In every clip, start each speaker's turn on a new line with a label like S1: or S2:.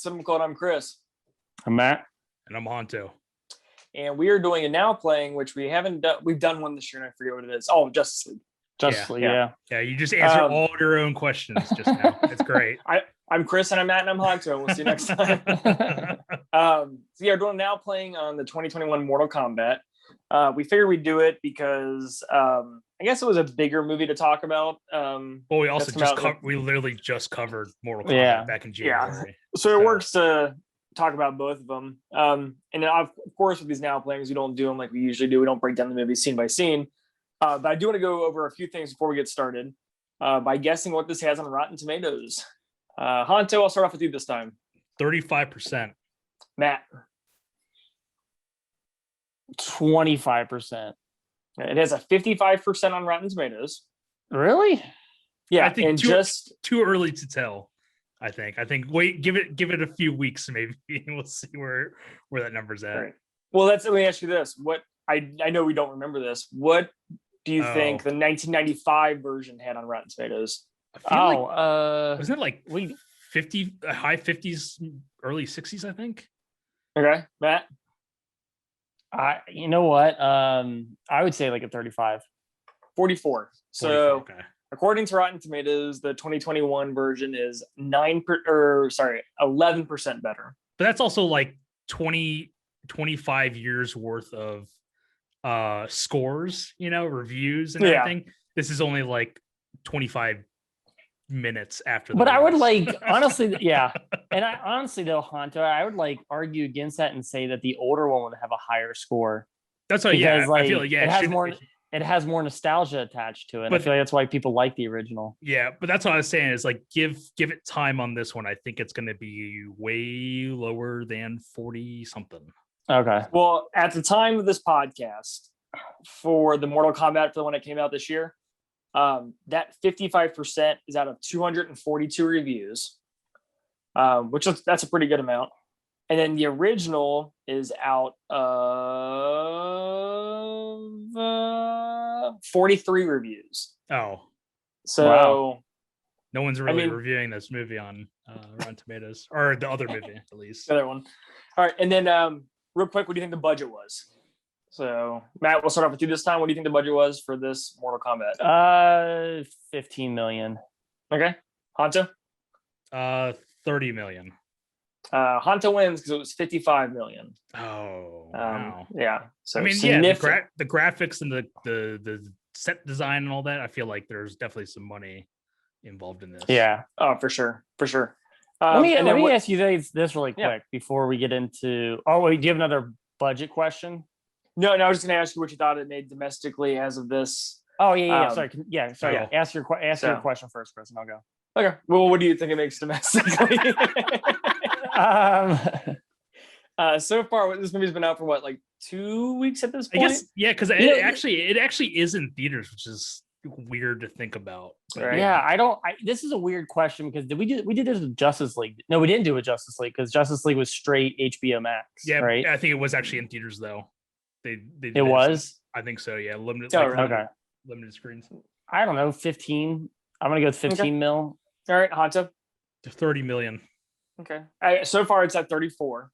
S1: CinemaCult. I'm Chris.
S2: I'm Matt.
S3: And I'm Honto.
S1: And we are doing a now playing, which we haven't done. We've done one this year, and I forget what it is. Oh, Justice League.
S2: Justice League, yeah.
S3: Yeah, you just answered all your own questions just now. It's great.
S1: I'm Chris, and I'm Matt, and I'm Honto. We'll see you next time. So yeah, we're doing now playing on the 2021 Mortal Kombat. We figured we'd do it because I guess it was a bigger movie to talk about.
S3: Well, we also we literally just covered Mortal Kombat back in January.
S1: Yeah. So it works to talk about both of them. And then of course, with these now playings, we don't do them like we usually do. We don't break down the movie scene by scene. But I do want to go over a few things before we get started by guessing what this has on Rotten Tomatoes. Honto, I'll start off with you this time.
S3: 35%.
S1: Matt.
S2: 25%.
S1: It has a 55% on Rotten Tomatoes.
S2: Really?
S1: Yeah,
S3: I think
S1: and
S3: too early to tell. I think wait, give it a few weeks maybe. We'll see where that number's at.
S1: Right. Well, let me ask you this. What I know we don't remember this. What do you think the 1995 version had on Rotten Tomatoes?
S3: Wasn't it like 50, high 50s, early 60s, I think?
S1: Okay, Matt.
S2: You know what? I would say like a 35.
S1: 44. So according to Rotten Tomatoes, the 2021 version is 11% better.
S3: But that's also like 25 years worth of scores, reviews and everything. This is only like 25 minutes after.
S2: But I would honestly, yeah. And I honestly though, Honto, I would argue against that and say that the older one would have a higher score.
S3: That's why, I feel like
S2: it has more nostalgia attached to it. But I feel like that's why people like the original.
S3: Yeah, but that's what I was saying is give it time on this one. I think it's going to be way lower than 40 something.
S2: Okay.
S1: Well, at the time of this podcast for the Mortal Kombat, for the one that came out this year, that 55% is out of 242 reviews, that's a pretty good amount. And then the original is out of 43 reviews.
S3: Oh,
S1: so
S3: wow. No one's really reviewing this movie on Rotten Tomatoes, or the other movie at least.
S1: The other one. All right, and then real quick, what do you think the budget was? So, Matt, we'll start off with you this time. What do you think the budget was for this Mortal Kombat?
S2: 15 million.
S1: Okay. Honto?
S3: 30 million.
S1: Honto wins because it was 55 million.
S3: Oh, wow.
S1: Yeah. So
S3: the graphics and the set design and all that, I feel like there's definitely some money involved in this.
S2: Yeah.
S1: Oh, for sure.
S2: Let me ask you this really quick before we get into. Oh, wait, do you have another budget question?
S1: No, I was just going to ask you what you thought it made domestically as of this.
S2: Oh, yeah. Sorry. Ask your question first, Chris, and I'll go.
S1: Okay. Well, what do you think it makes domestically? So far, this movie's been out for what, like 2 weeks at this point?
S3: I guess, yeah, because it actually is in theaters, which is weird to think about.
S1: Right?
S2: Yeah, this is a weird question because we did this with Justice League. No, we didn't do it with Justice League because Justice League was straight HBO Max.
S3: Yeah,
S2: right.
S3: I think it was actually in theaters though.
S2: It was.
S3: I think so. Yeah, limited screens.
S2: I don't know, 15. I'm gonna go with 15 mil.
S1: All right, Honto.
S3: 30 million.
S1: Okay. So far, it's at 34.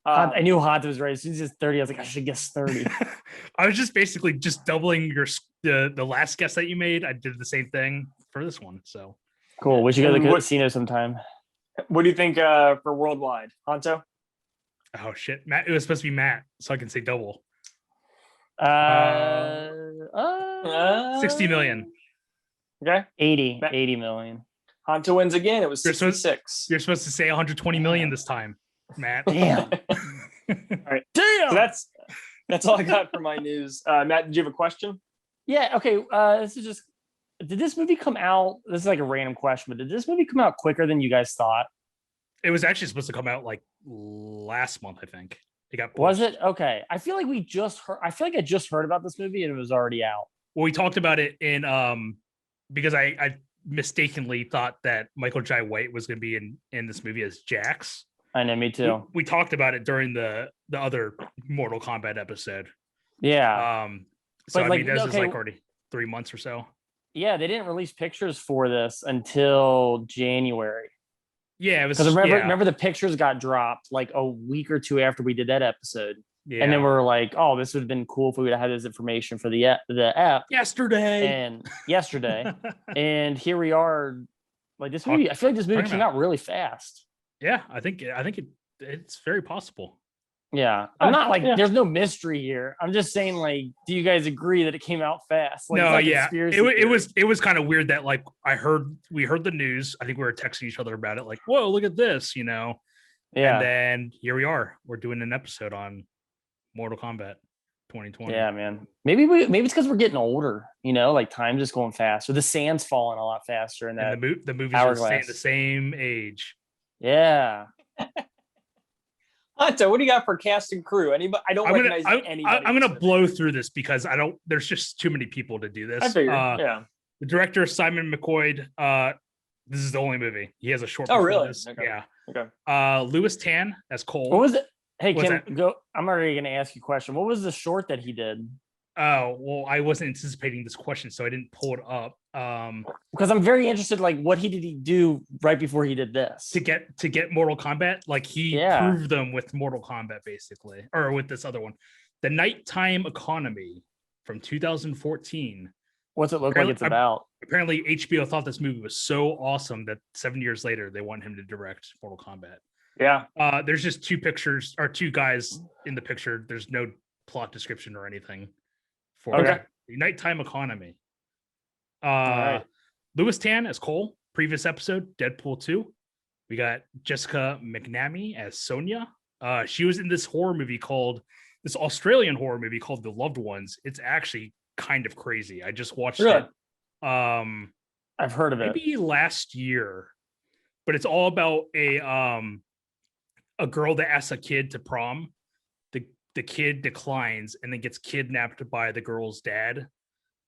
S2: I knew Honto was right. As soon as it's 30, I was like, I should guess 30.
S3: I was just basically doubling the last guess that you made. I did the same thing for this one. So
S2: cool. We should go to the casino sometime.
S1: What do you think for worldwide, Honto?
S3: Oh shit, Matt! It was supposed to be Matt, so I can say double. 60 million.
S1: Okay.
S2: 80 million.
S1: Honto wins again. It was 66.
S3: You're supposed to say 120 million this time, Matt.
S2: Damn.
S1: All right. Damn. So that's all I got for my news. Matt, did you have a question?
S2: Yeah. Okay. Did this movie come out? This is like a random question, but did this movie come out quicker than you guys thought?
S3: It was actually supposed to come out like last month, I think. It got pushed.
S2: Was it? Okay. I feel like I just heard about this movie and it was already out.
S3: Well, we talked about it in because I mistakenly thought that Michael Jai White was going to be in this movie as Jax.
S2: I know, me too.
S3: We talked about it during the other Mortal Kombat episode.
S2: Yeah.
S3: So I mean, this is like already 3 months or so.
S2: Yeah, they didn't release pictures for this until January.
S3: Yeah, it was.
S2: Because remember the pictures got dropped like a week or two after we did that episode.
S3: Yeah.
S2: And then we're like, oh, this would have been cool if we would have had this information for the app
S3: yesterday.
S2: And here we are. Like this movie, I feel like this movie came out really fast.
S3: Yeah, I think it's very possible.
S2: Yeah, I'm not like there's no mystery here. I'm just saying, like, do you guys agree that it came out fast? Like,
S3: no, yeah, it was kind of weird that like we heard the news. I think we were texting each other about it, like, whoa, look at this, Yeah, and then here we are. We're doing an episode on Mortal Kombat 2020.
S2: Yeah, man. Maybe it's because we're getting older. Like time's just going faster. The sand's falling a lot faster, and
S3: the movies are staying the same age.
S2: Yeah.
S1: Hanto, what do you got for cast and crew? Anybody? I don't recognize anybody.
S3: I'm gonna blow through this because there's just too many people to do this.
S1: I figured. Yeah.
S3: The director, Simon McQuoid. This is the only movie he has a short.
S1: Oh, really?
S3: Okay. Yeah.
S1: Okay.
S3: Louis Tan as Cole.
S2: What was it? Hey, Kim, go. I'm already gonna ask you a question. What was the short that he did?
S3: Oh, well, I wasn't anticipating this question, so I didn't pull it up.
S2: Because I'm very interested, like, what did he do right before he did this
S3: to get Mortal Kombat? Like he proved them with Mortal Kombat, basically, or with this other one, the Nighttime Economy from 2014.
S2: What's it look like it's about?
S3: Apparently, HBO thought this movie was so awesome that 7 years later they want him to direct Mortal Kombat.
S1: Yeah.
S3: There's just two pictures or two guys in the picture. There's no plot description or anything for the Nighttime Economy.
S2: Right.
S3: Louis Tan as Cole, previous episode, Deadpool 2. We got Jessica McNamee as Sonya. She was in this Australian horror movie called The Loved Ones. It's actually kind of crazy. I just watched it.
S2: I've heard of it.
S3: Maybe last year, but it's all about a girl that asks a kid to prom. The kid declines and then gets kidnapped by the girl's dad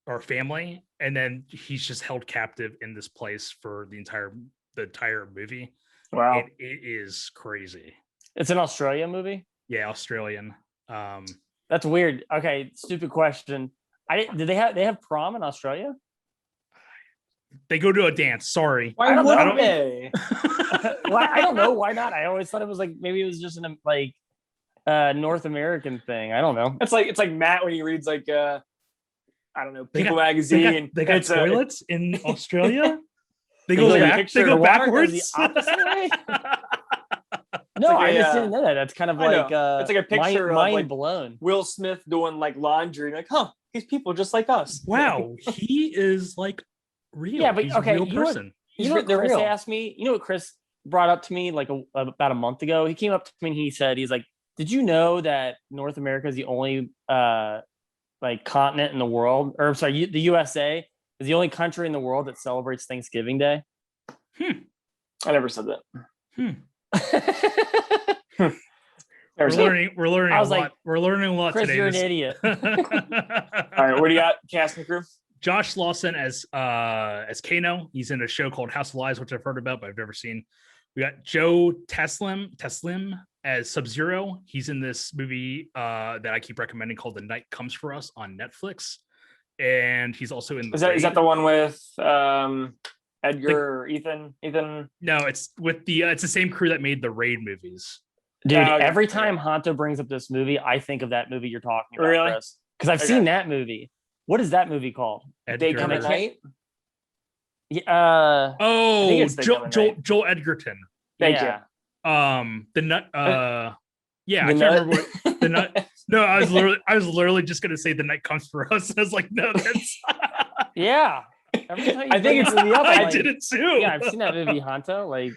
S3: or family, and then he's just held captive in this place for the entire movie.
S1: Wow.
S3: It is crazy.
S2: It's an Australian movie?
S3: Yeah, Australian.
S2: That's weird. Okay, stupid question. Did they have prom in Australia?
S3: They go to a dance. Sorry.
S1: Why wouldn't they?
S2: Well, I don't know. Why not? I always thought it was like maybe it was just an like North American thing. I don't know.
S1: It's like Matt when he reads like I don't know, People magazine.
S3: They got toilets in Australia. They go backwards.
S2: The opposite way. No, I just didn't know that. That's kind of like
S1: it's like a picture
S2: mind
S1: of like
S2: blown.
S1: Will Smith doing like laundry, like, these people just like us.
S3: Wow, he is like real.
S2: Yeah, but
S3: he's
S2: okay,
S3: a real person.
S2: You know what Chris asked me? You know what Chris brought up to me like about a month ago? He came up to me and he said, he's like, did you know that North America is the only like continent in the world, or I'm sorry, the USA is the only country in the world that celebrates Thanksgiving Day?
S1: I never said that.
S3: We're learning a lot.
S2: Like,
S3: we're learning a lot
S2: Chris,
S3: today.
S2: You're an idiot.
S1: All right, what do you got? Cast and crew.
S3: Josh Lawson as Kano. He's in a show called House of Lies, which I've heard about, but I've never seen. We got Joe Taslim as Sub-Zero. He's in this movie that I keep recommending called The Night Comes For Us on Netflix. And he's also in
S1: Is that the one with Edgar or Ethan?
S3: No, it's with it's the same crew that made the Raid movies.
S2: Dude, every time Hanto brings up this movie, I think of that movie you're talking about,
S1: really?
S2: Chris. Because I've seen that movie. What is that movie called?
S1: They Come at Night?
S2: Yeah,
S3: Joel Edgerton.
S1: Thank you.
S3: The nut. Yeah, I can't remember what the nut. No, I was literally just gonna say The Night Comes For Us. I was like, no, that's.
S2: Yeah. Every time
S1: I think it's
S2: movie up,
S3: I did it too.
S2: Yeah, I've seen that movie, Hanto. Like,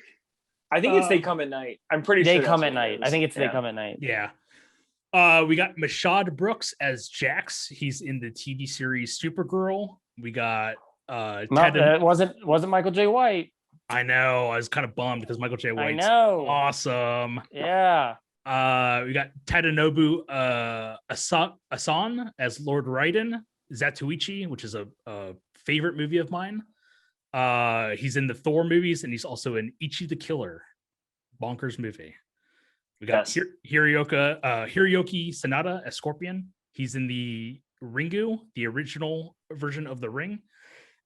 S1: I think it's They Come at Night. I'm pretty sure
S2: They Come at Night. I think it's They Come at Night.
S3: Yeah. We got Mehcad Brooks as Jax. He's in the TV series Supergirl. We got
S2: it wasn't Michael J. White.
S3: I know. I was kind of bummed because Michael J. White's awesome.
S2: Yeah.
S3: We got Tadanobu Asano as Lord Raiden. Zatoichi, which is a favorite movie of mine. He's in the Thor movies, and he's also in Ichi the Killer, bonkers movie. We got Hiroyuki Sanada as Scorpion. He's in the Ringu, the original version of The Ring,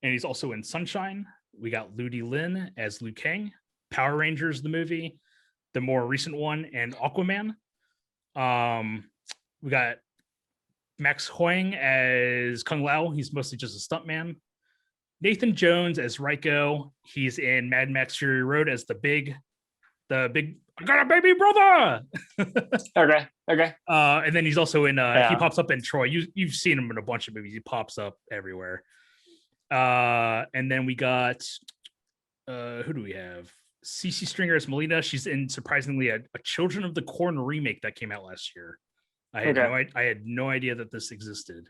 S3: and he's also in Sunshine. We got Ludi Lin as Liu Kang. Power Rangers the movie, the more recent one, and Aquaman. We got Max Hoying as Kung Lao. He's mostly just a stuntman. Nathan Jones as Raiko. He's in Mad Max Fury Road as the big I got a baby brother.
S1: Okay.
S3: And then he's also in he pops up in Troy. You've seen him in a bunch of movies. He pops up everywhere. And then we got who do we have? CC Stringer as Melina. She's in surprisingly a Children of the Corn remake that came out last year. I had no idea that this existed.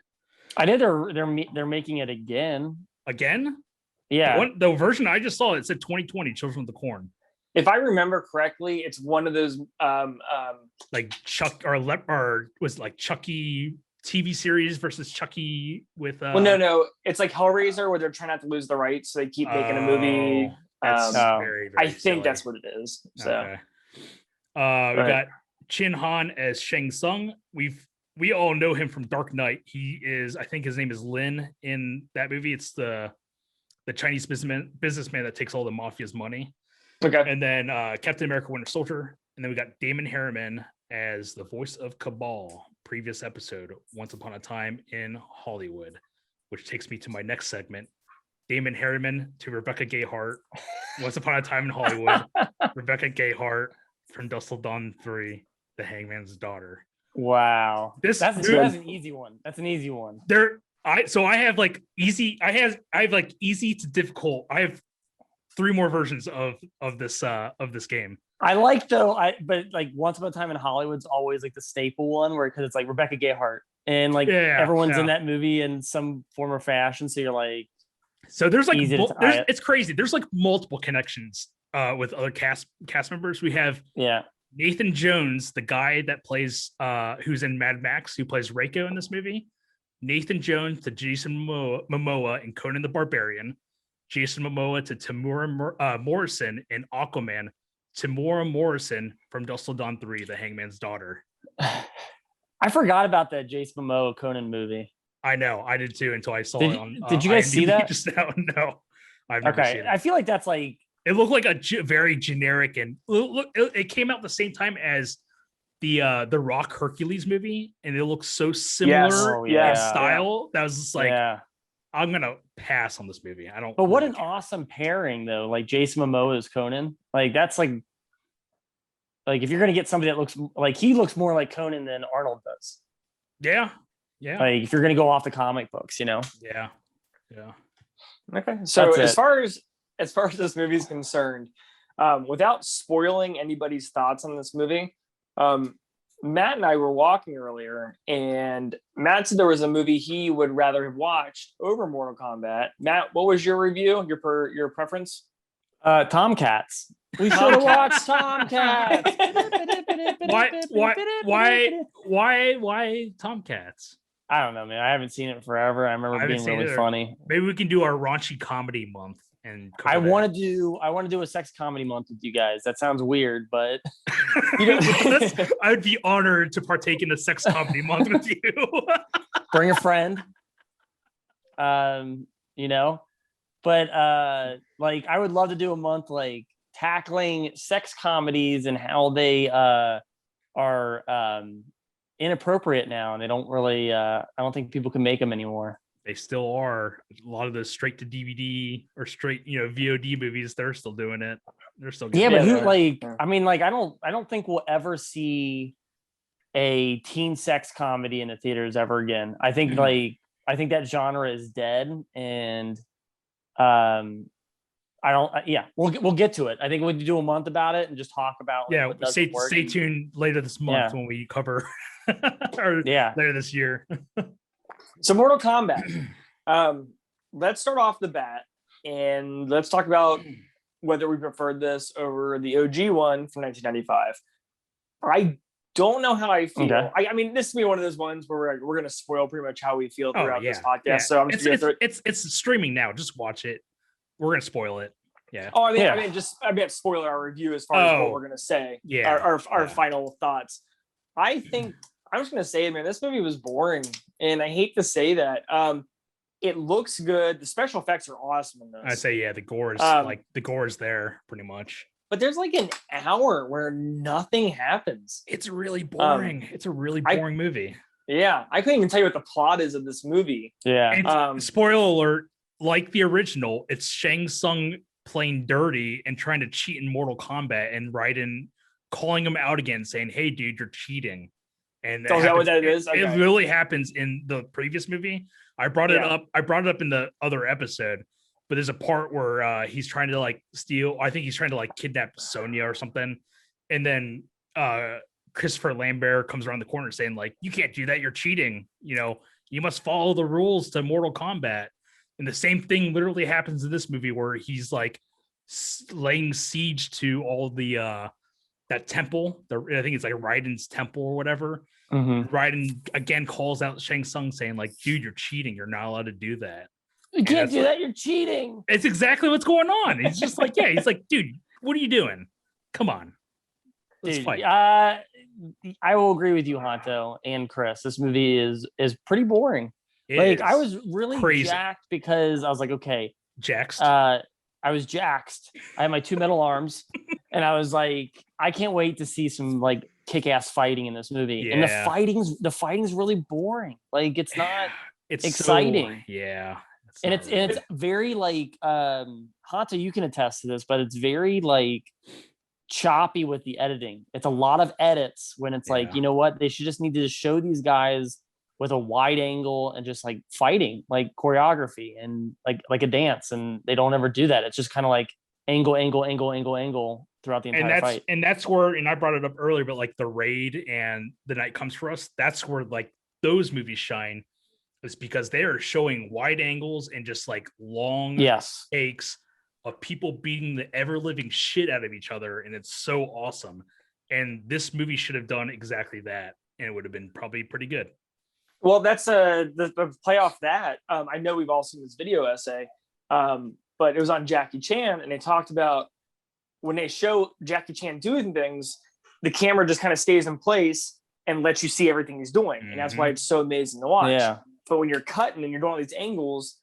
S2: I know they're making it again.
S3: Again?
S2: Yeah.
S3: The version I just saw, it said 2020 Children of the Corn.
S1: If I remember correctly, it's one of those
S3: like Chuck or was like Chucky TV series versus Chucky with
S1: well, no, it's like Hellraiser where they're trying not to lose the rights, so they keep making a movie.
S3: Very, very
S1: I think
S3: silly.
S1: that's what it is. So
S3: okay. We got Chin Han as Shang Tsung. We all know him from Dark Knight. He is, I think his name is Lin in that movie. It's the Chinese businessman that takes all the mafia's money.
S1: Okay.
S3: And then Captain America Winter Soldier. And then we got Damon Harriman as the voice of Cabal. Previous episode, Once Upon a Time in Hollywood, which takes me to my next segment. Damon Harriman to Rebecca Gayheart. Once Upon a Time in Hollywood. Rebecca Gayheart from Dusk Till Dawn 3, The Hangman's Daughter.
S2: Wow. That's an easy one. That's an easy one.
S3: I have like easy. I have like easy to difficult. I have 3 more versions of this game.
S2: I like but like Once Upon a Time in Hollywood's always like the staple one because it's like Rebecca Gayheart and like everyone's in that movie in some form or fashion. So you're like,
S3: so there's like it's crazy. There's like multiple connections with other cast members. We have Nathan Jones, the guy that plays who's in Mad Max, who plays Reiko in this movie. Nathan Jones to Jason Momoa in Conan the Barbarian. Jason Momoa to Tamura Morrison in Aquaman. Tamura Morrison from Dusk Till Dawn 3, The Hangman's Daughter.
S2: I forgot about that Jason Momoa Conan movie.
S3: I know, I did too until I saw it on.
S2: Did you guys
S3: IMDb
S2: see that?
S3: Just now? No, I've never seen it.
S2: I feel like that's like
S3: it looked like a very generic, and look, it came out the same time as the Rock Hercules movie, and it looks so similar in style. That was just like, I'm gonna pass on this movie. I don't.
S2: But what an awesome pairing, though! Like Jason Momoa as Conan. Like that's like if you're gonna get somebody that looks like he looks more like Conan than Arnold does.
S3: Yeah.
S2: Like if you're gonna go off the comic books,
S3: Yeah.
S1: Okay. So as far as this movie is concerned, without spoiling anybody's thoughts on this movie, Matt and I were walking earlier, and Matt said there was a movie he would rather have watched over Mortal Kombat. Matt, what was your review? Your preference?
S2: Tomcats. We should have watched Tomcats.
S3: Why Tomcats?
S2: I don't know, man. I haven't seen it forever. I remember being really funny.
S3: Maybe we can do our raunchy comedy month. And
S2: I want to do a sex comedy month with you guys. That sounds weird, but
S3: I would be honored to partake in a sex comedy month with you.
S2: Bring a friend. But like I would love to do a month like tackling sex comedies and how they are inappropriate now, and they don't really I don't think people can make them anymore.
S3: They still are. A lot of the straight to DVD or straight, VOD movies, they're still doing it. They're still
S2: but I don't think we'll ever see a teen sex comedy in the theaters ever again. I think that genre is dead, and we'll get to it. I think we'll do a month about it and just talk about
S3: stay tuned later this month when we cover later this year.
S1: So Mortal Kombat. Let's start off the bat and let's talk about whether we preferred this over the OG one from 1995. I don't know how I feel. Okay. I mean, this is gonna be one of those ones where we're gonna spoil pretty much how we feel throughout this podcast. Yeah. So I'm just
S3: it's streaming now. Just watch it. We're gonna spoil it. Yeah.
S1: Oh, I mean, spoil our review as far as what we're gonna say.
S3: Yeah.
S1: Our final thoughts. I think I'm just gonna say, man, this movie was boring, and I hate to say that. It looks good. The special effects are awesome in this.
S3: I say, the gore is the gore is there pretty much.
S1: but there's like an hour where nothing happens.
S3: It's really boring. It's a really boring movie.
S1: Yeah, I couldn't even tell you what the plot is of this movie.
S2: Yeah.
S3: Spoiler alert, like the original, it's Shang Tsung playing dirty and trying to cheat in Mortal Kombat, and Raiden calling him out again, saying, "Hey, dude, you're cheating." And
S1: is that what that is? Okay.
S3: It really happens in the previous movie. I brought it up in the other episode, but there's a part where he's trying to like steal. I think he's trying to like kidnap Sonya or something, and then Christopher Lambert comes around the corner saying like, "You can't do that. You're cheating. You know, you must follow the rules to Mortal Kombat." And the same thing literally happens in this movie where he's like laying siege to all the that temple. I think it's like Raiden's temple or whatever.
S2: Mm-hmm.
S3: Raiden again calls out Shang Tsung saying like, "Dude, you're cheating. You're not allowed to do that.
S2: You can't do that. You're cheating."
S3: It's exactly what's going on. He's just like, yeah, he's like, "Dude, what are you doing? Come on. Let's fight."
S2: I will agree with you, Honto and Chris. This movie is pretty boring. I was really
S3: crazy.
S2: Jacked because I was like, okay.
S3: Jaxed?
S2: I was jaxed. I had my 2 metal arms, and I was like, I can't wait to see some like kick-ass fighting in this movie.
S3: Yeah.
S2: And the fighting's really boring. Like it's not exciting. It's very like Honto, you can attest to this, but it's very like choppy with the editing. It's a lot of edits when it's like, you know what, they should just need to show these guys with a wide angle and just like fighting, like choreography and like a dance, and they don't ever do that. It's just kind of like angle throughout the entire fight.
S3: And that's where, and I brought it up earlier, but like The Raid and The Night Comes for Us, that's where like those movies shine, is because they are showing wide angles and just like long takes of people beating the ever living shit out of each other, and it's so awesome. And this movie should have done exactly that, and it would have been probably pretty good.
S1: Well, that's the play off that. I know we've all seen this video essay, but it was on Jackie Chan, and they talked about when they show Jackie Chan doing things, the camera just kind of stays in place and lets you see everything he's doing, and that's why it's so amazing to watch.
S2: Yeah.
S1: But when you're cutting and you're doing all these angles,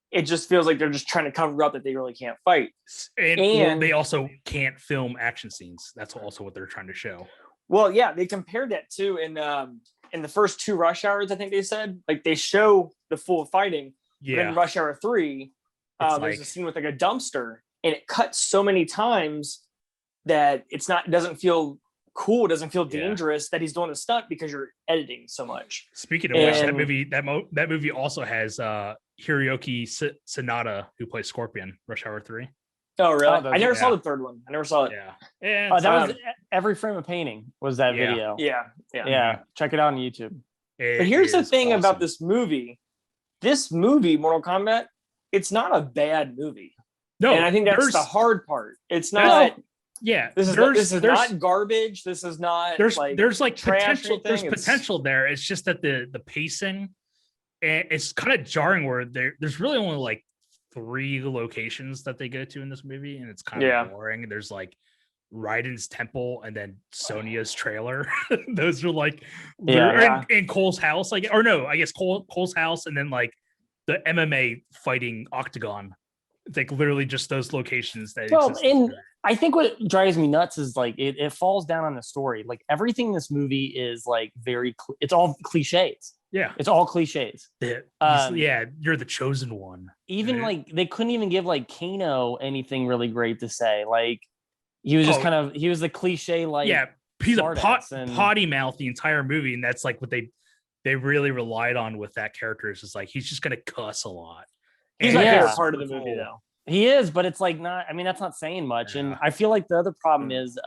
S1: it just feels like they're just trying to cover up that they really can't fight.
S3: And they also can't film action scenes. That's also what they're trying to show.
S1: Well, yeah, they compared that too in the first 2 Rush Hours. I think they said like they show the full fighting.
S3: Yeah.
S1: But in Rush Hour 3, there's a scene with like a dumpster, and it cuts so many times that it doesn't feel cool. It doesn't feel dangerous that he's doing a stunt because you're editing so much.
S3: Speaking of which, that movie also has Hiroyuki Sanada, who plays Scorpion, Rush Hour 3.
S1: Oh, really? I never saw the third one. I never saw it.
S3: Yeah.
S2: That was Every Frame of Painting was that video.
S1: Yeah.
S2: Check it out on YouTube.
S1: But here's the thing about this movie. This movie, Mortal Kombat, it's not a bad movie.
S3: No,
S1: and I think that's the hard part. It's not. This is not garbage. This is not.
S3: There's
S1: potential.
S3: There's potential there. It's just that the pacing, and it's kind of jarring. Where there's really only like 3 locations that they go to in this movie, and it's kind of boring. There's like Raiden's temple and then Sonya's trailer. Those are like in Cole's house, like, or no, I guess Cole's house, and then like the MMA fighting octagon. It's like literally just those locations that exist.
S2: And I think what drives me nuts is like it falls down on the story. Like everything in this movie is like it's all cliches.
S3: Yeah,
S2: it's all cliches.
S3: You're the chosen one.
S2: Even like they couldn't even give like Kano anything really great to say. Like he was just he was the cliche, like
S3: he's a potty mouth the entire movie, and that's like what they really relied on with that character. Is just like he's just gonna cuss a lot.
S1: He's my favorite part of the movie, though.
S2: He is, but it's like not. I mean, that's not saying much. And I feel like the other problem is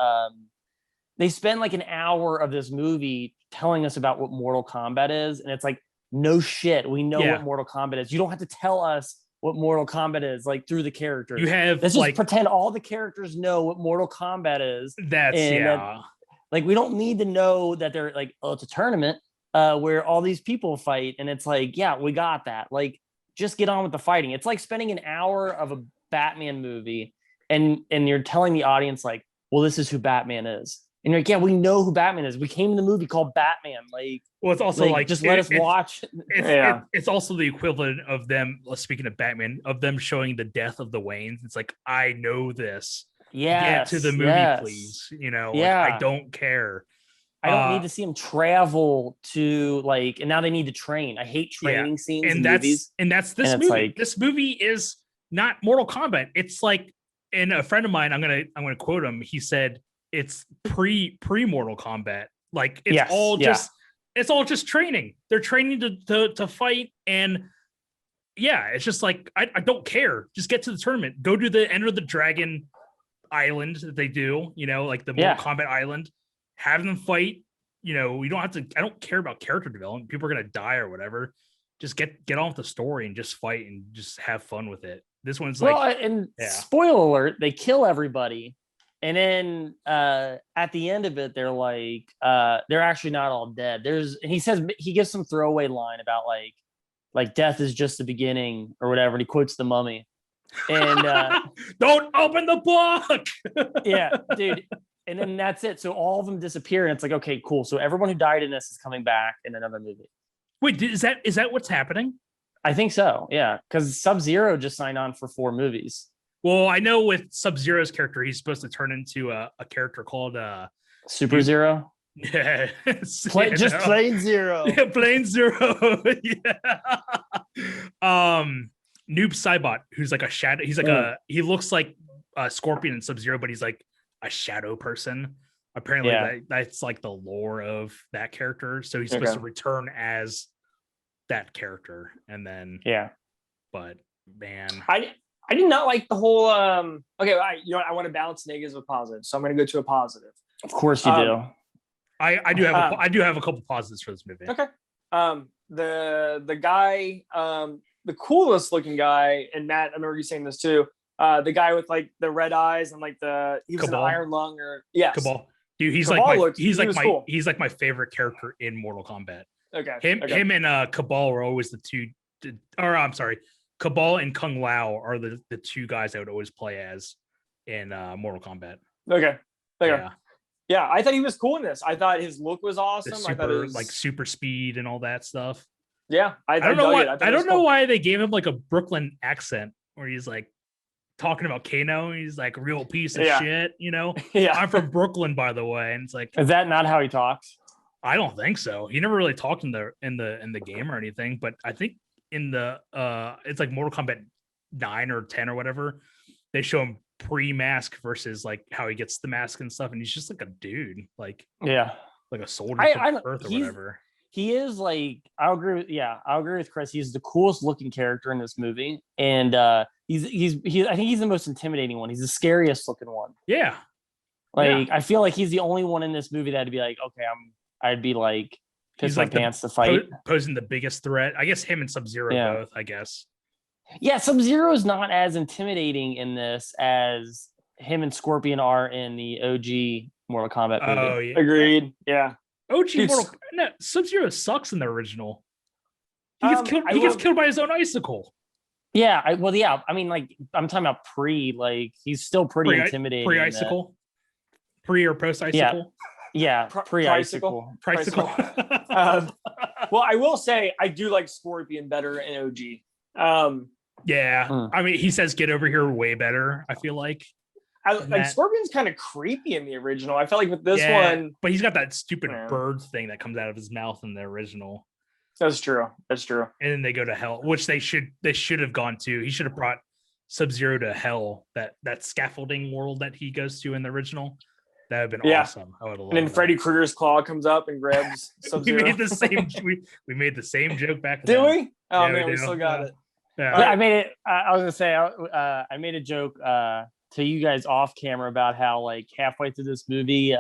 S2: they spend like an hour of this movie telling us about what Mortal Kombat is, and it's like, no shit, we know what Mortal Kombat is. You don't have to tell us what Mortal Kombat is, like through the characters. Let's just pretend all the characters know what Mortal Kombat is. Like we don't need to know that they're like, oh, it's a tournament where all these people fight, and it's like, yeah, we got that. Like, just get on with the fighting. It's like spending an hour of a Batman movie and you're telling the audience like, well, this is who Batman is. And you're like, yeah, we know who Batman is. We came in the movie called Batman. Like,
S3: well, it's also like
S2: just let us watch.
S3: It's also the equivalent of them, speaking of Batman, of them showing the death of the Waynes. It's like, I know this.
S2: Yes,
S3: get to the movie,
S2: yes.
S3: please. You know,
S2: Yeah.
S3: like I don't care.
S2: I don't need to see him travel to like, and now they need to train. I hate training scenes in movies.
S3: And that's this movie. Like, this movie is not Mortal Kombat. It's like, and a friend of mine, I'm gonna quote him. He said it's pre Mortal Kombat. Like it's all just training. They're training to fight, and it's just like I don't care. Just get to the tournament. Go to the Enter the Dragon island that they do. You know, like the Mortal Kombat island. Have them fight. You know, we don't have to. I don't care about character development. People are gonna die or whatever. Just get on with the story and just fight and just have fun with it. This one's
S2: spoiler alert, they kill everybody. And then at the end of it, they're like, they're actually not all dead. And he gives some throwaway line about like death is just the beginning or whatever. And he quotes the Mummy. And
S3: don't open the book.
S2: Yeah, dude. And then that's it. So all of them disappear. And it's like, okay, cool. So everyone who died in this is coming back in another movie.
S3: Wait, is that what's happening?
S2: I think so. Yeah. Because Sub-Zero just signed on for 4 movies.
S3: Well, I know with Sub-Zero's character, he's supposed to turn into a character called
S2: Super Zero.
S3: Yeah,
S2: Plain Zero.
S3: Yeah, Plain Zero. Yeah. Noob Saibot, who's like a shadow. He's like he looks like a Scorpion and Sub-Zero, but he's like a shadow person. Apparently, that's like the lore of that character. So he's supposed to return as that character, and then but man,
S1: I did not like the whole okay, I want to balance negatives with positives, so I'm going to go to a positive.
S2: Of course you do.
S3: I do have a couple positives for this movie.
S1: Okay. The guy, the coolest looking guy, and Matt, I remember you saying this too. The guy with like the red eyes and like he was
S3: Cabal.
S1: an Iron Lung or
S3: Cabal. Dude, he's like my favorite character in Mortal Kombat.
S1: Okay.
S3: Him and Cabal were always the two. Or I'm sorry, Cabal and Kung Lao are the two guys I would always play as in Mortal Kombat.
S1: Okay. Yeah, I thought he was cool in this. I thought his look was awesome.
S3: I thought it was like super speed and all that stuff.
S1: Yeah,
S3: I don't know why. I don't know why they gave him like a Brooklyn accent where he's like talking about Kano. He's like a real piece of shit. You know.
S1: Yeah.
S3: I'm from Brooklyn, by the way, and it's like,
S2: is that not how he talks?
S3: I don't think so. He never really talked in the game or anything. But I think in the it's like Mortal Kombat 9 or 10 or whatever, they show him pre-mask versus like how he gets the mask and stuff, and he's just like a dude, like like a soldier from Earth or whatever.
S2: He is like, I'll agree with Chris. He's the coolest looking character in this movie, and I think he's the most intimidating one. He's the scariest looking one.
S3: Yeah,
S2: I feel like he's the only one in this movie that'd be like, okay, I'd be like piss my pants to fight.
S3: Posing the biggest threat. I guess him and Sub-Zero both, I guess.
S2: Yeah, Sub-Zero is not as intimidating in this as him and Scorpion are in the OG Mortal Kombat movie.
S3: Oh, yeah.
S1: Agreed. Yeah.
S3: Sub-Zero sucks in the original. He gets killed. He gets killed by his own icicle.
S2: Yeah. I mean, like, I'm talking about he's still pretty intimidating.
S3: Pre-icicle? Pre or post-icicle?
S2: Yeah. Pre-icicle.
S1: Well, I will say I do like Scorpion better in OG.
S3: I mean, he says "get over here" way better. I feel like
S1: Scorpion's kind of creepy in the original. I felt like with this one,
S3: but he's got that stupid bird thing that comes out of his mouth in the original.
S1: That's true.
S3: And then they go to hell, which they should have gone to. He should have brought Sub-Zero to hell, that scaffolding world that he goes to in the original. That would have been awesome. I would have loved.
S1: And then Freddy Krueger's claw comes up and grabs Sub-Zero.
S3: we made the same joke back
S1: then.
S3: Did
S1: we? Oh man, we still got it.
S2: Yeah. I made it. I was gonna say I made a joke to you guys off camera about how like halfway through this movie,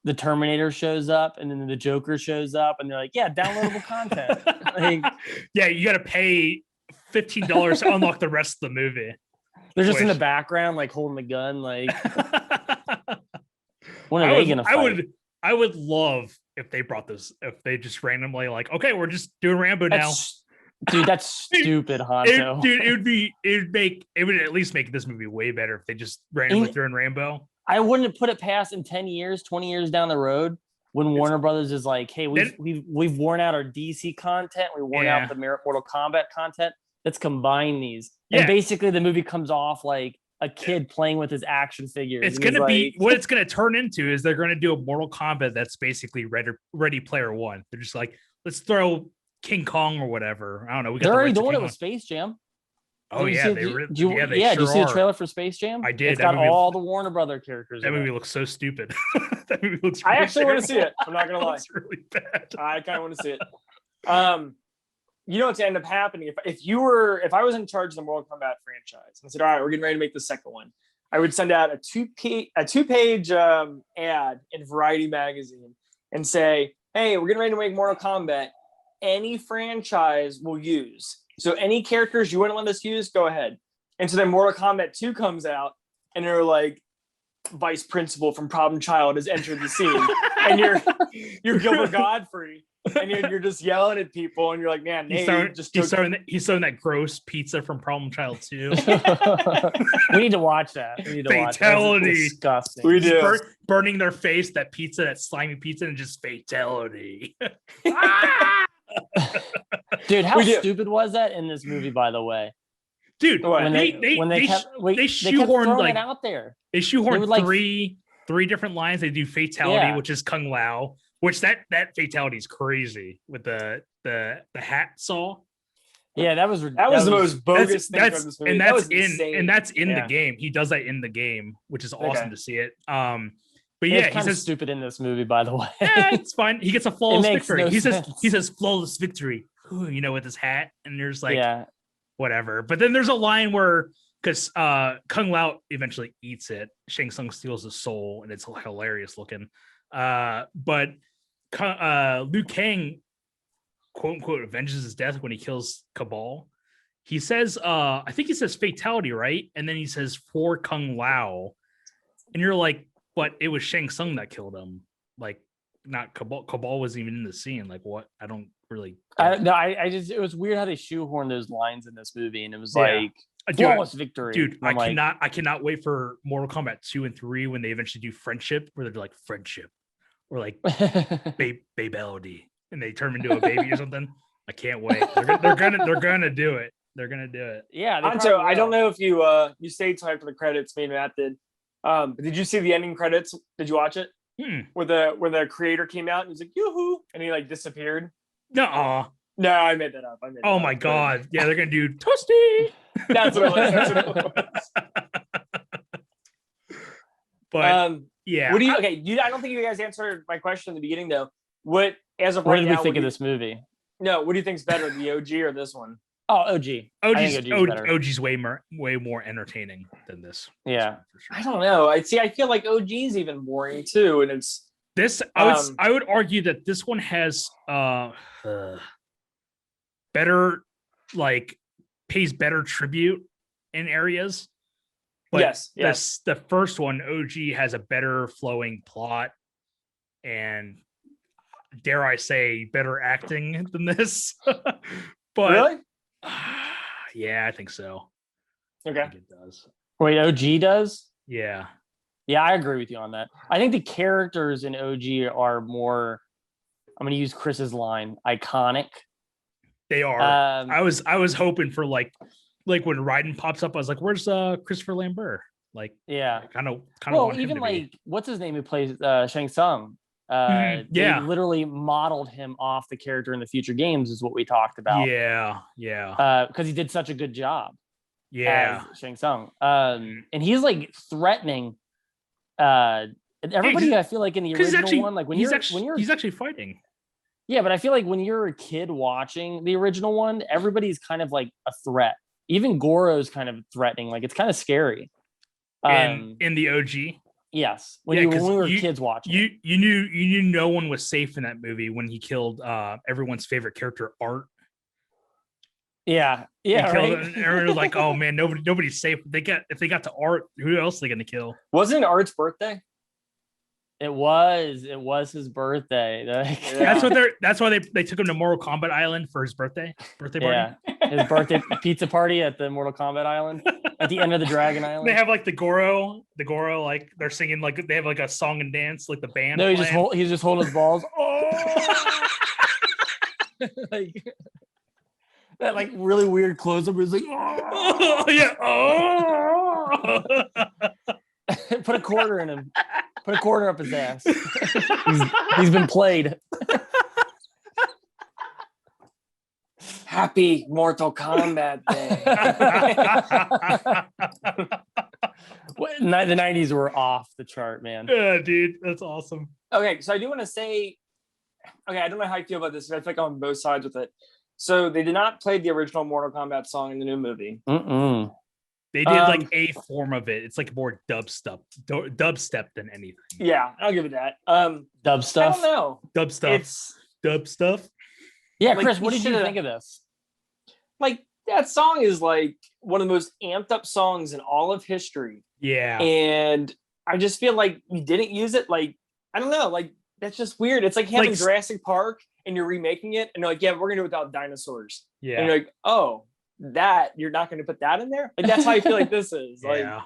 S2: the Terminator shows up and then the Joker shows up and they're like, yeah, downloadable content.
S3: Yeah, you got to pay $15 to unlock the rest of the movie.
S2: They're just in the background, like holding the gun. Like, when are they gonna fight?
S3: I would love if they brought this. If they just randomly like, okay, we're just doing Rambo now.
S2: Dude, that's stupid, Honcho.
S3: It would at least make this movie way better if they just randomly threw in Rambo.
S2: I wouldn't put it past in 10 years, 20 years down the road when Warner Brothers is like, hey, we've worn out our DC content, we've worn out the Mortal Kombat content. Let's combine these. And basically the movie comes off like a kid playing with his action figures.
S3: It's going to be what it's going to turn into is they're going to do a Mortal Kombat that's basically Ready Player One. They're just like, let's throw King Kong or whatever. I don't know. We got
S2: They're already doing it with Space Jam.
S3: Oh yeah,
S2: did you see the trailer for Space Jam?
S3: I did.
S2: It's got all the Warner Brother characters.
S3: That movie looks so stupid. That movie looks.
S1: I actually want to see it. I'm not gonna lie.
S3: It's really bad.
S1: I kind of want to see it. You know what's end up happening if I was in charge of the Mortal Kombat franchise and I said, all right, we're getting ready to make the second one, I would send out a two-page ad in Variety magazine and say, hey, we're getting ready to make Mortal Kombat. Any franchise will use. So any characters you wouldn't let us use, go ahead. And so then Mortal Kombat 2 comes out, and they're like, Vice Principal from Problem Child has entered the scene, and you're Gilbert Godfrey, and you're just yelling at people, and you're like, man,
S3: he's throwing that gross pizza from Problem Child 2.
S2: We need to watch that.
S3: Fatality.
S2: Disgusting.
S1: We do.
S3: Burning their face, that slimy pizza, and just fatality.
S2: Dude, how stupid was that in this movie, by the way?
S3: Dude,
S2: when they shoehorned
S3: like
S2: it out there.
S3: They shoehorned three different lines. They do fatality, which is Kung Lao, which that fatality is crazy with the hat saw.
S2: Yeah, that was
S1: the most bogus thing from this movie.
S3: And that's in the game. He does that in the game, which is awesome to see it. But yeah,
S2: he says stupid in this movie, by the way.
S3: Yeah, it's fine. He gets a flawless victory.
S2: No
S3: he
S2: sense.
S3: says flawless victory, with his hat, and there's like whatever. But then there's a line where because Kung Lao eventually eats it, Shang Tsung steals his soul, and it's hilarious looking. But Liu Kang, quote unquote, avenges his death when he kills Cabal. He says, I think he says fatality, right? And then he says for Kung Lao, and you're like, but it was Shang Tsung that killed him, like not Cabal. Cabal wasn't even in the scene. Like what? I don't really.
S2: It was weird how they shoehorned those lines in this movie, and it was like flawless victory.
S3: Dude, I cannot wait for Mortal Kombat 2 and 3 when they eventually do friendship, where they're like friendship, or like babality, and they turn into a baby or something. I can't wait. They're gonna do it. They're gonna do it.
S2: Yeah.
S1: Anto, I don't know if you stayed till after the credits. Me and Matt did. But did you see the ending credits? Did you watch it? Where the creator came out and he's like, yoo-hoo, and he like disappeared.
S3: No,
S1: I made that up.
S3: Oh my god. Yeah, they're gonna do toasty.
S1: That's what it was.
S3: But yeah.
S1: What do you I don't think you guys answered my question in the beginning though. What did
S2: we think of this movie?
S1: No, what do you think's better, the OG or this one?
S2: Oh, OG.
S3: OG's way more entertaining than this.
S2: Yeah.
S1: Sure. I don't know. I feel like OG's even boring too, and it's
S3: this. I would argue that this one has better, like, pays better tribute in areas. But yes. The first one, OG, has a better flowing plot and, dare I say, better acting than this. But
S1: really?
S3: Yeah, I think so.
S1: Okay.
S3: I think it does.
S2: Wait, OG does?
S3: Yeah.
S2: Yeah, I agree with you on that. I think the characters in OG are more, I'm going to use Chris's line, iconic.
S3: They are. I was hoping for like when Raiden pops up, I was like, where's Christopher Lambert? Like,
S2: yeah.
S3: Kind of
S2: well, even like, what's his name who plays Shang Tsung? They literally modeled him off the character in the future games, is what we talked about.
S3: Yeah.
S2: Because he did such a good job.
S3: Yeah.
S2: As Shang Tsung. And he's like threatening everybody. I feel like in the original one, like he's
S3: actually fighting.
S2: Yeah, but I feel like when you're a kid watching the original one, everybody's kind of like a threat. Even Goro's kind of threatening. Like it's kind of scary.
S3: In the OG.
S2: Yes, when we were kids watching,
S3: you knew no one was safe in that movie when he killed everyone's favorite character, Art.
S2: Yeah, right.
S3: Everyone was like, "Oh man, nobody's safe." If they got to Art, who else are they gonna kill?
S1: Wasn't it Art's birthday?
S2: It was his birthday.
S3: That's why they took him to Mortal Kombat Island for his birthday party.
S2: Yeah, his birthday pizza party at the Mortal Kombat Island at the end of the Dragon Island.
S3: They have like the Goro, like they're singing like they have like a song and dance like the band.
S2: No, he's just holding his balls. Oh, like That like really weird close up is like,
S3: Oh yeah. Oh.
S2: put a quarter in him. Put a quarter up his ass. he's been played.
S1: Happy Mortal Kombat Day.
S2: The 90s were off the chart, man.
S3: Yeah, dude, that's awesome.
S1: Okay, so I do want to say, okay, I don't know how you feel about this. I feel like I'm on both sides with it. So they did not play the original Mortal Kombat song in the new movie.
S2: Mm-mm.
S3: They did like a form of it. It's like more dubstep than anything.
S1: Yeah, I'll give it that.
S2: Dub stuff.
S1: I don't know.
S3: Dub stuff. Dub stuff.
S2: Yeah,
S1: like,
S2: Chris, what did you think of this?
S1: Like that song is like one of the most amped up songs in all of history.
S3: Yeah.
S1: And I just feel like you didn't use it. Like, I don't know. Like, that's just weird. It's like having
S3: Like-
S1: Jurassic Park and you're remaking it. And they're like, yeah, we're going to do it without dinosaurs.
S3: Yeah.
S1: And you're like, oh, that, you're not going to put that in there? Like, that's how I feel like this is. Like,
S3: Yeah.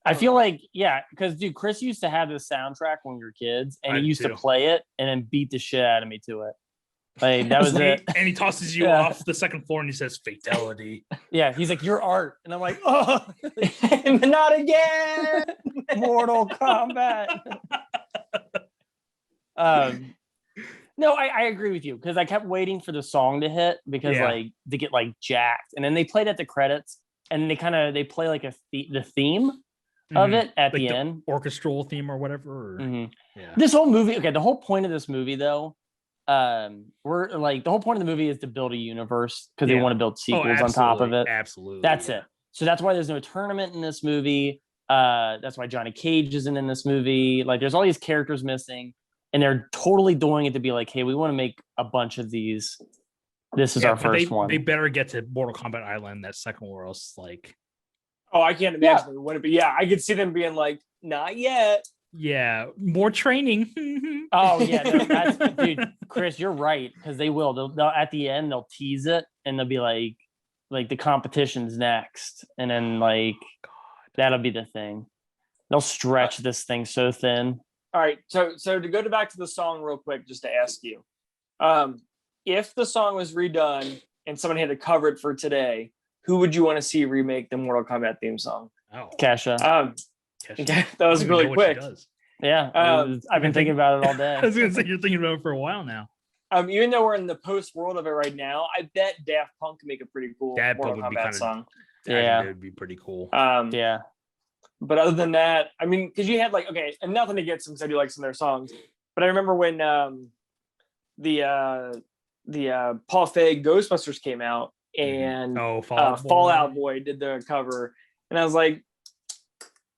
S2: I feel like, yeah, because dude, Chris used to have this soundtrack when we were kids, and
S3: I
S2: he used
S3: too.
S2: to play it and then beat the shit out of me to it. Like that was it.
S3: And he tosses you
S2: Yeah.
S3: off the second floor and he says fatality.
S2: Yeah, he's like, "Your art," and I'm like, "Oh,
S1: not again.
S2: Mortal Kombat." No, I agree with you because I kept waiting for the song to hit because
S3: Yeah.
S2: like to get like jacked, and then they played at the credits, and they play like the theme of
S3: Mhm.
S2: it at
S3: Like
S2: the
S3: the
S2: end.
S3: orchestral theme or whatever. Or,
S2: Mhm.
S3: Yeah.
S2: This whole movie, okay, the whole point of this movie though, we're like the whole point of the movie is to build a universe because they
S3: Yeah.
S2: want to build sequels on top of it.
S3: Absolutely.
S2: That's
S3: yeah.
S2: it. So that's why there's no tournament in this movie. That's why Johnny Cage isn't in this movie. Like there's all these characters missing, and they're totally doing it to be like, hey, we want to make a bunch of these. This is
S3: Yeah,
S2: our
S3: but
S2: first one.
S3: They better get to Mortal Kombat Island, that second one, or else like
S1: Oh, I can't imagine it wouldn't be. Yeah, I could see them being like, not yet.
S3: yeah, more training.
S2: Oh yeah, no, that's dude, Chris, you're right because they will. They'll at the end they'll tease it and they'll be like the competition's next, and then like that'll be the thing. They'll stretch this thing so thin.
S1: All right. So to go back to the song real quick, just to ask you, if the song was redone and someone had to cover it for today, who would you want to see remake the Mortal Kombat theme song?
S3: Oh,
S2: Kasha.
S1: That was really quick.
S2: Yeah, I've been thinking about it all day.
S3: I was gonna say you're thinking about it for a while now.
S1: Even though we're in the post world of it right now, I bet Daft Punk could make a pretty cool
S3: Daft Punk
S1: Mortal
S3: would be
S1: Kombat
S3: kinda-
S1: song.
S2: Yeah.
S3: It would be pretty cool.
S2: Yeah.
S1: But other than that, I mean, because you had like, okay, and nothing against them because I do like some of their songs, but I remember when the Paul Feig Ghostbusters came out and Fallout Boy did the cover, and I was like,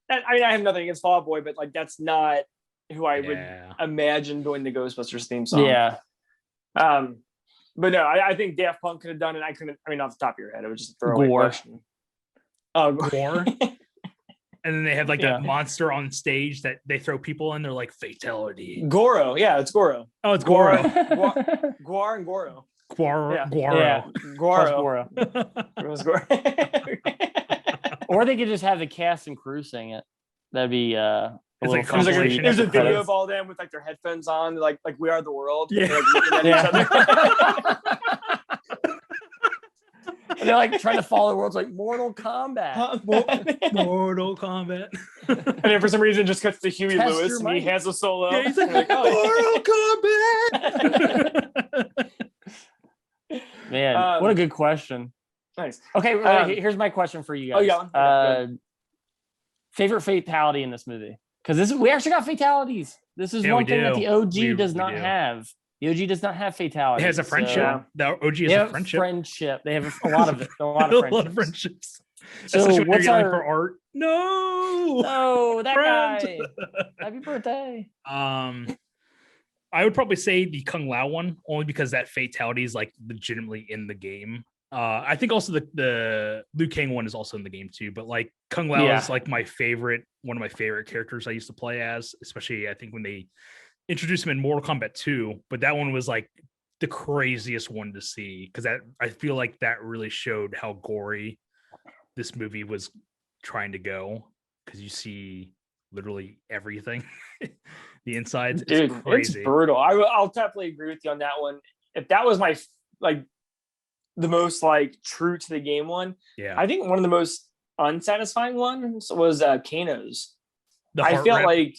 S1: I mean, I have nothing against Fallout Boy, but like that's not who I would imagine doing the Ghostbusters theme song.
S2: Yeah.
S1: But no, I think Daft Punk could have done it. I couldn't. I mean, off the top of your head, it was just a throwaway question.
S3: Gore. And then they have like that monster on stage that they throw people in. They're like fatality.
S1: Goro, yeah, it's Goro.
S3: Oh, it's Goro.
S1: Guar and Goro.
S3: Goro.
S2: Yeah.
S3: Goro.
S2: Yeah.
S1: Goro.
S2: It
S1: was Goro.
S2: Or they could just have the cast and crew sing it. That'd be a
S3: It's
S2: little
S3: like
S2: fun.
S3: compilation
S1: There's a
S3: after
S1: video
S3: credits.
S1: of all them with like their headphones on, like We Are the World.
S3: Yeah.
S1: They're, like, looking at each other.
S2: And they're like trying to follow the world's like Mortal Kombat.
S3: Mortal Kombat.
S1: And then for some reason, it just cuts to Huey
S2: Test
S1: Lewis
S2: your
S1: and he
S2: mic.
S1: has a solo.
S3: Yeah, he's like,
S1: You're
S3: Mortal Kombat.
S2: Man, what a good question.
S1: Nice.
S2: Okay, here's my question for you guys.
S1: Oh, yeah.
S2: Favorite fatality in this movie? Because we actually got fatalities. This is one thing that the OG does not have. The OG does not have fatalities.
S3: It has a friendship.
S2: So
S3: The OG
S2: they
S3: has
S2: have
S3: a friendship.
S2: friendship. They have a lot of it. A lot
S3: A
S2: of
S3: lot of
S2: friendships.
S3: friendships.
S2: So
S3: Especially when
S2: what's
S3: you're yelling
S2: our-
S3: for art. No.
S2: No, that
S3: Friend.
S2: guy. Happy birthday.
S3: I would probably say the Kung Lao one, only because that fatality is like legitimately in the game. I think also the Liu Kang one is also in the game too, but like Kung Lao is like one of my favorite characters I used to play as, especially I think when they introduced him in Mortal Kombat 2, but that one was like the craziest one to see because that I feel like that really showed how gory this movie was trying to go because you see literally everything. The insides,
S1: Dude,
S3: it's crazy.
S1: it's brutal. I'll definitely agree with you on that one. If that was my like the most like true to the game one.
S3: Yeah.
S1: I think one of the most unsatisfying ones was Kano's.
S3: The
S1: I
S3: heart
S1: felt
S3: rip.
S1: like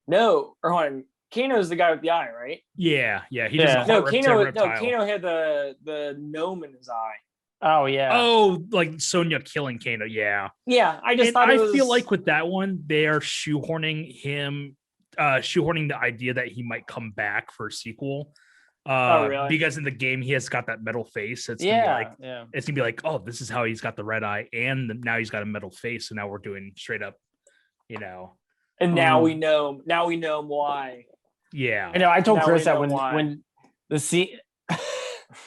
S1: no, or hold on. Kano's the guy with the eye, right?
S3: Yeah. He does a
S1: No,
S3: heart rip to Reptile.
S1: Kano had the gnome in his eye.
S2: Oh yeah.
S3: Oh, like Sonya killing Kano. Yeah.
S1: Yeah, I just
S3: And
S1: thought it was...
S3: I feel like with that one, they are shoehorning the idea that he might come back for a sequel.
S1: Really?
S3: Because in the game he has got that metal face. It's
S2: yeah.
S3: It's gonna be like, oh, this is how he's got the red eye, and now he's got a metal face. So now we're doing straight up,
S1: And now we know. Now we know why.
S3: Yeah.
S2: I know. I told
S1: Now
S2: Chris
S1: we
S2: that
S1: know
S2: when
S1: why.
S2: the scene,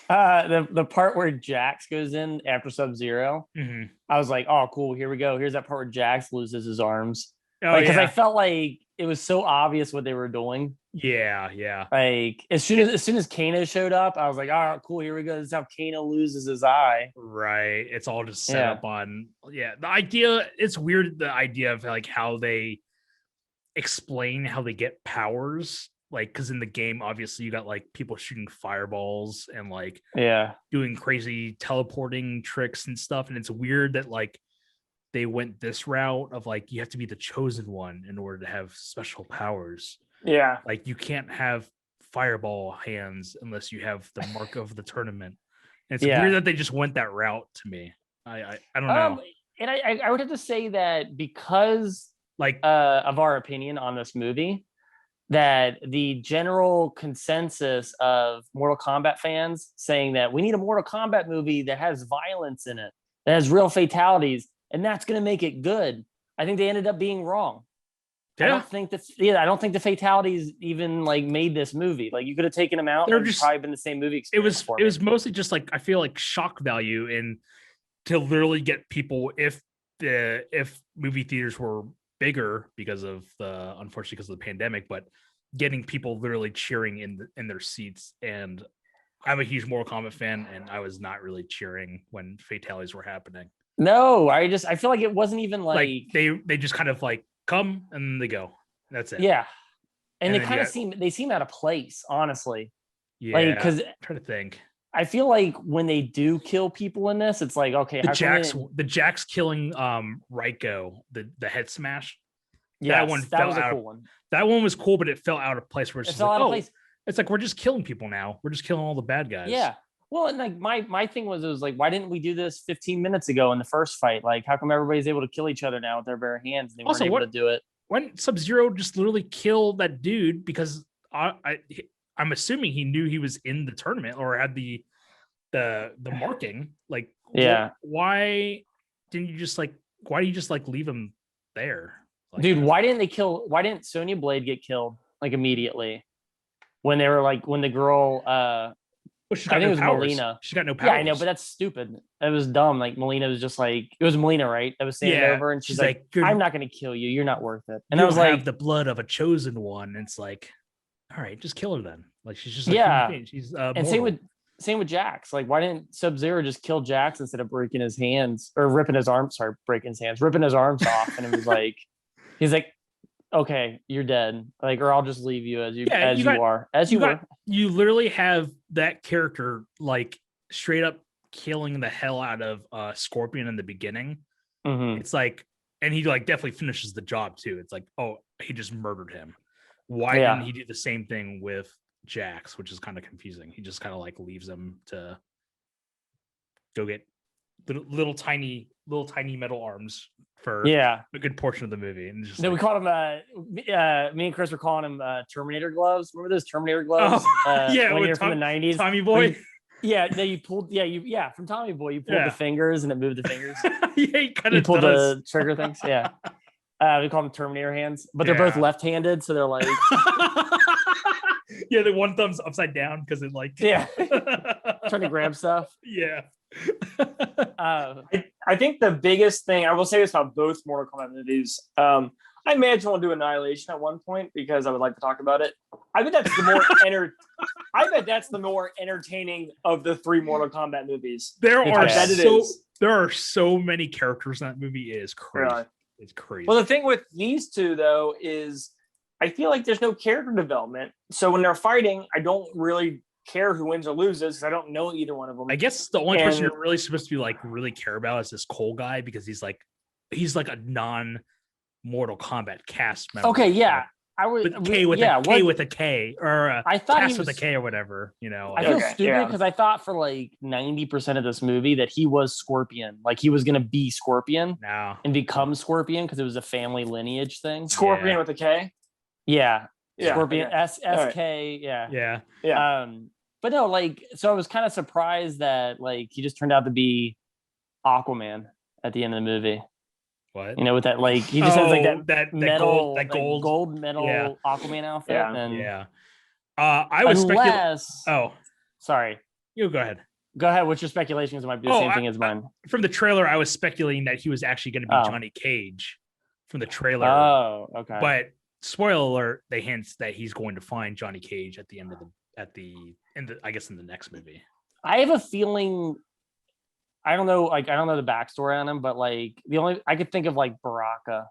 S2: the part where Jax goes in after Sub-Zero,
S3: Mhm.
S2: I was like, oh, cool. Here we go. Here's that part where Jax loses his arms.
S3: Oh,
S2: Because I
S3: yeah.
S2: felt like it was so obvious what they were doing.
S3: Yeah.
S2: Like as soon as Kano showed up, I was like, all right, cool. Here we go. This is how Kano loses his eye.
S3: Right. It's all just set up on. Yeah. The idea. It's weird. The idea of like how they explain how they get powers. Like, because in the game, obviously, you got like people shooting fireballs and like doing crazy teleporting tricks and stuff. And it's weird that like they went this route of like you have to be the chosen one in order to have special powers.
S1: Yeah.
S3: Like you can't have fireball hands unless you have the mark of the tournament. And it's weird that they just went that route to me. I don't know.
S2: And I would have to say that because
S3: like
S2: of our opinion on this movie, that the general consensus of Mortal Kombat fans saying that we need a Mortal Kombat movie that has violence in it, that has real fatalities, and that's going to make it good. I think they ended up being wrong.
S3: Yeah.
S2: I don't think the fatalities even like made this movie. Like you could have taken them out.
S3: They're
S2: and
S3: just
S2: probably been the same movie
S3: it
S2: experience.
S3: was mostly just like I feel like shock value and to literally get people if movie theaters were bigger because of the pandemic, but getting people literally cheering in their seats. And I'm a huge Mortal Kombat fan, and I was not really cheering when fatalities were happening.
S2: No, I feel like it wasn't even like
S3: they just kind of like come and then they go. That's it.
S2: Yeah, and they
S3: then
S2: kind of seem out of place, honestly.
S3: Yeah,
S2: like because
S3: I'm trying to think.
S2: I feel like when they do kill people in this, it's like okay,
S3: the Jax killing Raiko, the head smash.
S2: Yeah,
S3: that one
S2: that was a cool one.
S3: That one was cool, but it fell out of place. Where it's
S2: fell out of place.
S3: It's like we're just killing people now. We're just killing all the bad guys.
S2: Yeah. Well, and like my thing was, it was like, why didn't we do this 15 minutes ago in the first fight? Like, how come everybody's able to kill each other now with their bare hands? And they weren't able to do it.
S3: Why didn't Sub-Zero just literally kill that dude? Because I'm assuming he knew he was in the tournament or had the marking. Like,
S2: yeah.
S3: Why didn't you just leave him there? Like,
S2: dude, why didn't Sonya Blade get killed like immediately? When they were like, when the girl, I think it was Melina.
S3: She's got no powers.
S2: Yeah, I know, but that's stupid. It was dumb. Like Melina was just like, it was Melina, right? That was standing over, and she's like, "I'm not going to kill you. You're not worth it." And I was like,
S3: "The blood of a chosen one." And it's like, all right, just kill her then. Like she's just she's
S2: and same with Jax. Like, why didn't Sub-Zero just kill Jax instead of breaking his hands or ripping his arms? Sorry, breaking his hands, ripping his arms off, and it was like, he's like, okay, you're dead. Like, or I'll just leave you as you were.
S3: You literally have that character like straight up killing the hell out of Scorpion in the beginning.
S2: Mm-hmm.
S3: It's like, and he like definitely finishes the job too. It's like, oh, he just murdered him. Why didn't he do the same thing with Jax, which is kind of confusing? He just kind of like leaves him to go get little tiny metal arms for a good portion of the movie. And just
S2: we called him me and Chris were calling him Terminator gloves. Remember those Terminator gloves? When you're from the 90s.
S3: Tommy Boy.
S2: You pulled from Tommy Boy, you pulled the fingers and it moved the fingers.
S3: You
S2: pulled the trigger things. Yeah. We call them Terminator hands, but they're both left-handed, so they're like
S3: the one thumb's upside down because it like
S2: trying to grab stuff.
S3: Yeah.
S1: I think the biggest thing I will say this about both Mortal Kombat movies. I imagine we'll do Annihilation at one point because I would like to talk about it. I bet that's the more entertaining of the three Mortal Kombat movies.
S3: There are so many characters in that movie. It is crazy. Really? It's crazy.
S1: Well, the thing with these two though is I feel like there's no character development. So when they're fighting, I don't really care who wins or loses because I don't know either one of them.
S3: I guess the only person you're really supposed to like really care about is this Cole guy because he's like a non Mortal Kombat cast member.
S2: Okay, yeah. I would
S3: K with a K or
S2: I thought
S3: cast
S2: he was
S3: with a K or whatever, you know.
S2: I feel stupid because I thought for like 90% of this movie that he was Scorpion. Like he was gonna be Scorpion and become Scorpion because it was a family lineage thing.
S1: Scorpion with a K?
S2: Yeah.
S1: Yeah.
S2: Scorpion
S1: Okay.
S2: SK.
S3: Yeah.
S2: But no, like so I was kind of surprised that like he just turned out to be Aquaman at the end of the movie.
S3: What?
S2: You know, with that like he just has like
S3: that
S2: metal
S3: gold
S2: metal Aquaman outfit.
S3: I was
S2: sorry.
S3: You go ahead.
S2: Go ahead. What's your speculation? Because it might be the same thing as mine.
S3: From the trailer, I was speculating that he was actually going to be Johnny Cage from the trailer.
S2: Oh, okay.
S3: But spoiler alert, they hint that he's going to find Johnny Cage at the end of I guess in the next movie.
S2: I have a feeling I don't know the backstory on him, but like I could think of like Baraka.